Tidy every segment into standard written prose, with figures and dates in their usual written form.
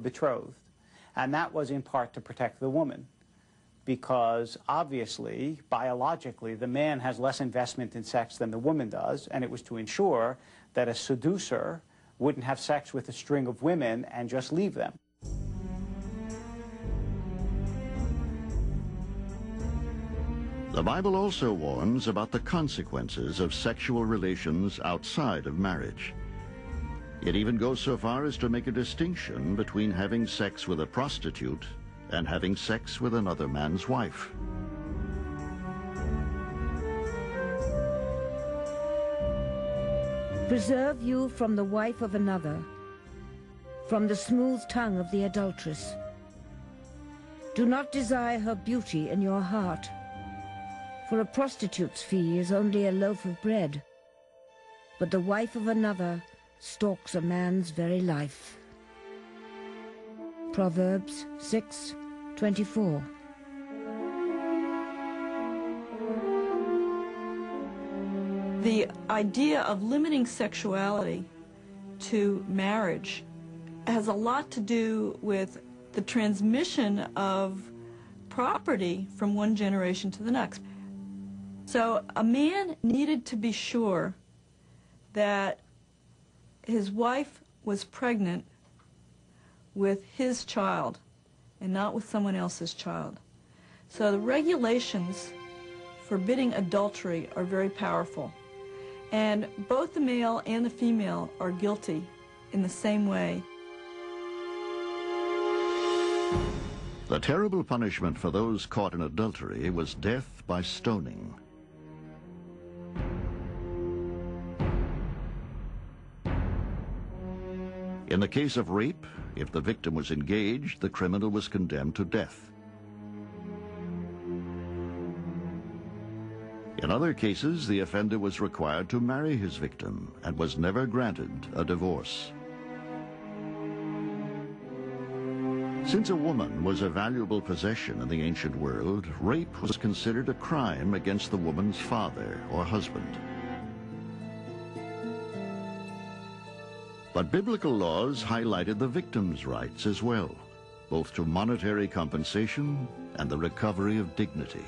betrothed. And that was in part to protect the woman, because obviously, biologically, the man has less investment in sex than the woman does, and it was to ensure that a seducer wouldn't have sex with a string of women and just leave them. The Bible also warns about the consequences of sexual relations outside of marriage. It even goes so far as to make a distinction between having sex with a prostitute and having sex with another man's wife. Preserve you from the wife of another, from the smooth tongue of the adulteress. Do not desire her beauty in your heart, for a prostitute's fee is only a loaf of bread, but the wife of another stalks a man's very life. Proverbs 6:24. The idea of limiting sexuality to marriage has a lot to do with the transmission of property from one generation to the next. So a man needed to be sure that his wife was pregnant with his child and not with someone else's child. So the regulations forbidding adultery are very powerful. And both the male and the female are guilty in the same way. The terrible punishment for those caught in adultery was death by stoning. In the case of rape, if the victim was engaged, the criminal was condemned to death. In other cases, the offender was required to marry his victim and was never granted a divorce. Since a woman was a valuable possession in the ancient world, rape was considered a crime against the woman's father or husband. But biblical laws highlighted the victim's rights as well, both to monetary compensation and the recovery of dignity.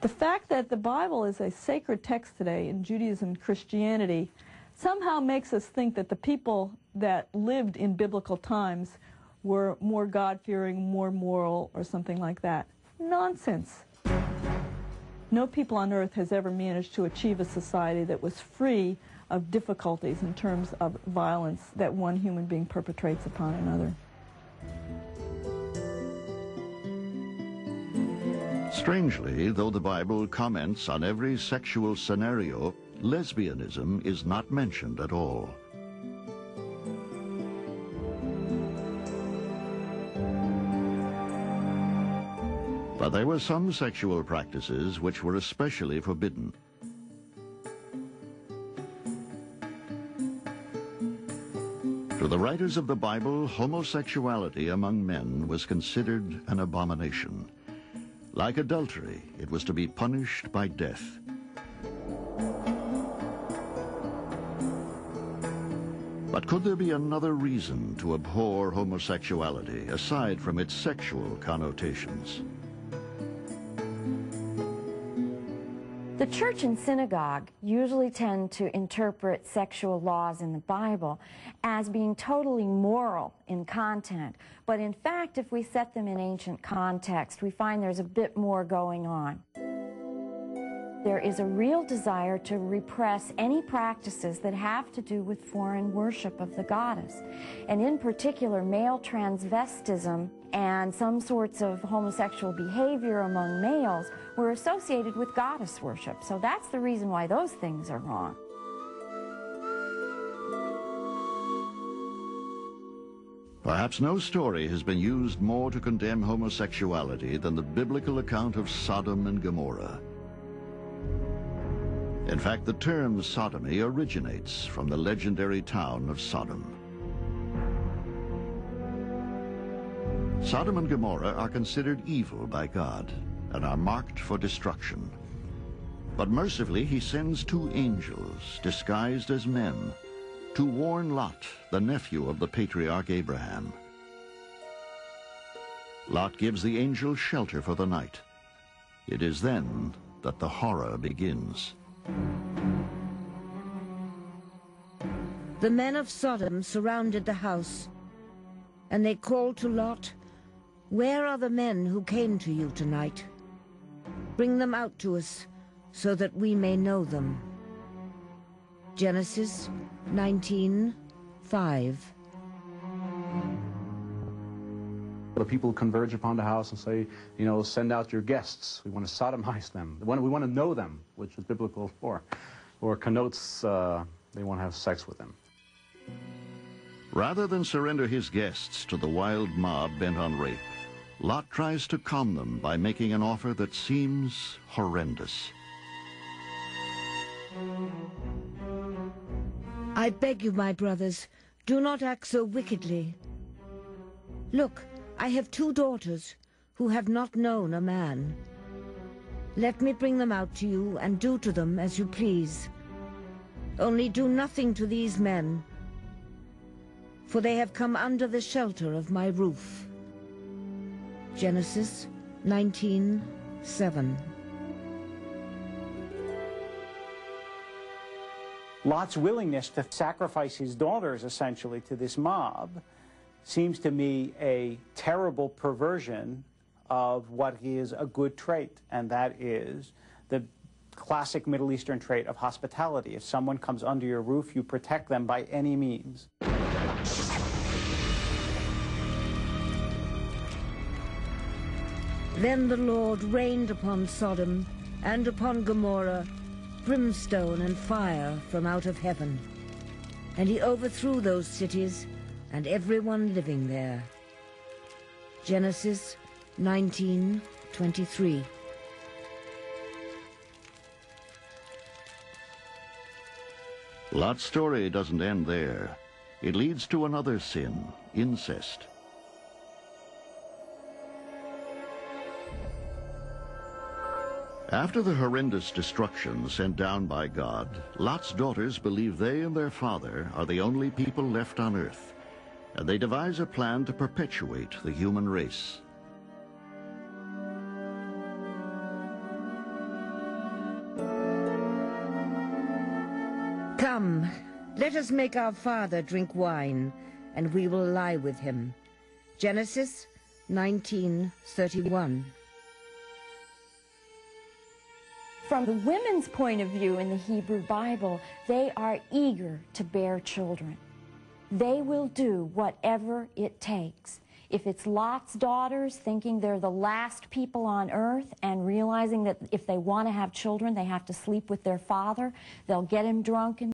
The fact that the Bible is a sacred text today in Judaism and Christianity somehow makes us think that the people that lived in biblical times were more God-fearing, more moral, or something like that. Nonsense. No people on earth has ever managed to achieve a society that was free of difficulties in terms of violence that one human being perpetrates upon another. Strangely, though the Bible comments on every sexual scenario, lesbianism is not mentioned at all. But there were some sexual practices which were especially forbidden. To the writers of the Bible, homosexuality among men was considered an abomination. Like adultery, it was to be punished by death. But could there be another reason to abhor homosexuality aside from its sexual connotations? The church and synagogue usually tend to interpret sexual laws in the Bible as being totally moral in content. But in fact, if we set them in ancient context, we find there's a bit more going on. There is a real desire to repress any practices that have to do with foreign worship of the goddess. And in particular, male transvestism and some sorts of homosexual behavior among males were associated with goddess worship. So that's the reason why those things are wrong. Perhaps no story has been used more to condemn homosexuality than the biblical account of Sodom and Gomorrah. In fact, the term sodomy originates from the legendary town of Sodom. Sodom and Gomorrah are considered evil by God and are marked for destruction. But mercifully he sends two angels disguised as men to warn Lot, the nephew of the patriarch Abraham. Lot gives the angels shelter for the night. It is then that the horror begins. The men of Sodom surrounded the house, and they called to Lot, "Where are the men who came to you tonight? Bring them out to us, so that we may know them." Genesis 19:5. The people converge upon the house and say, you know, send out your guests. We want to sodomize them. We want to know them, which is biblical for, or connotes they want to have sex with them. Rather than surrender his guests to the wild mob bent on rape, Lot tries to calm them by making an offer that seems horrendous. "I beg you, my brothers, do not act so wickedly. Look, I have 2 daughters who have not known a man. Let me bring them out to you and do to them as you please. Only do nothing to these men, for they have come under the shelter of my roof." Genesis 19:7. Lot's willingness to sacrifice his daughters, essentially, to this mob seems to me a terrible perversion of what is a good trait, and that is the classic Middle Eastern trait of hospitality. If someone comes under your roof, you protect them by any means. Then the Lord rained upon Sodom and upon Gomorrah brimstone and fire from out of heaven, and he overthrew those cities and everyone living there. Genesis 19:23. Lot's story doesn't end there. It leads to another sin, incest. After the horrendous destruction sent down by God, Lot's daughters believe they and their father are the only people left on earth, and they devise a plan to perpetuate the human race. "Come, let us make our father drink wine, and we will lie with him." Genesis 19:31. From the women's point of view in the Hebrew Bible, they are eager to bear children. They will do whatever it takes. If it's Lot's daughters thinking they're the last people on earth and realizing that if they want to have children, they have to sleep with their father, they'll get him drunk and